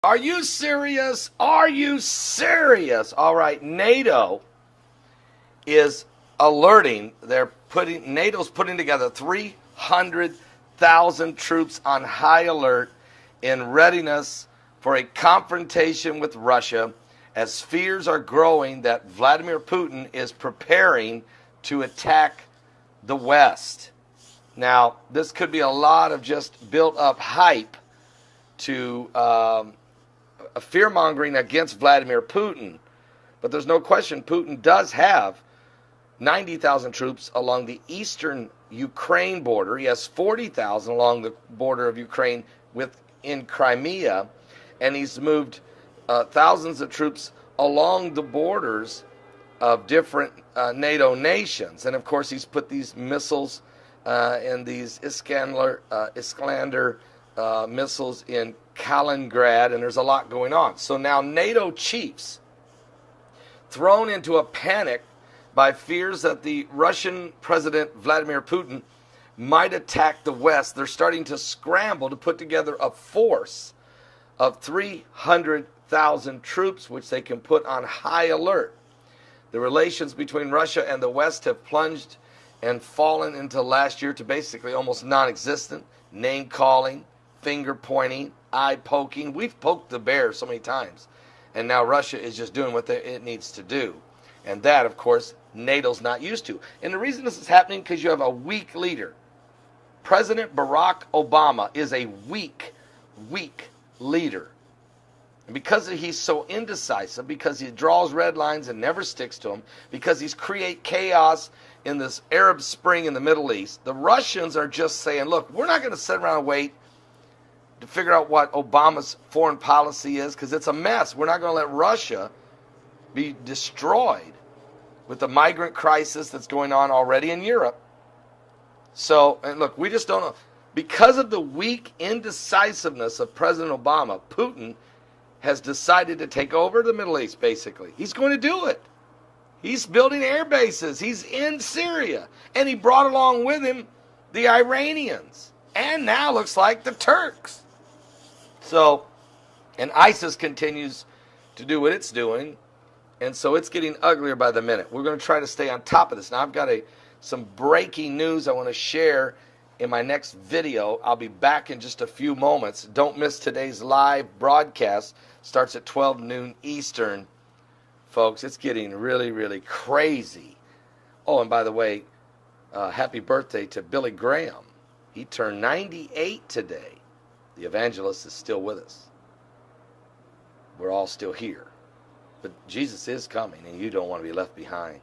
Are you serious? Are you serious? All right, NATO is alerting. NATO's putting together 300,000 troops on high alert in readiness for a confrontation with Russia as fears are growing that Vladimir Putin is preparing to attack the West. Now, this could be a lot of just built-up hype to a fear-mongering against Vladimir Putin. But there's no question Putin does have 90,000 troops along the eastern Ukraine border. He has 40,000 along the border of Ukraine in Crimea. And he's moved thousands of troops along the borders of different NATO nations. And, of course, he's put these missiles and these Iskander missiles in Kaliningrad, and there's a lot going on. So now NATO chiefs, thrown into a panic by fears that the Russian President Vladimir Putin might attack the West, they're starting to scramble to put together a force of 300,000 troops, which they can put on high alert. The relations between Russia and the West have plunged and fallen into last year to basically almost non-existent. Name-calling, finger-pointing, eye-poking. We've poked the bear so many times. And now Russia is just doing what it needs to do. And that, of course, NATO's not used to. And the reason this is happening because you have a weak leader. President Barack Obama is a weak leader. And because he's so indecisive, because he draws red lines and never sticks to them, because he's create chaos in this Arab Spring in the Middle East, the Russians are just saying, look, we're not going to sit around and wait to figure out what Obama's foreign policy is, because it's a mess. We're not going to let Russia be destroyed with the migrant crisis that's going on already in Europe. So, and look, we just don't know. Because of the weak indecisiveness of President Obama, Putin has decided to take over the Middle East, basically. He's going to do it. He's building air bases. He's in Syria. And he brought along with him the Iranians. And now looks like the Turks. So, and ISIS continues to do what it's doing. And so it's getting uglier by the minute. We're going to try to stay on top of this. Now, I've got some breaking news I want to share in my next video. I'll be back in just a few moments. Don't miss today's live broadcast. Starts at 12 noon Eastern. Folks, it's getting really, really crazy. Oh, and by the way, happy birthday to Billy Graham. He turned 98 today. The evangelist is still with us. We're all still here. But Jesus is coming, and you don't want to be left behind.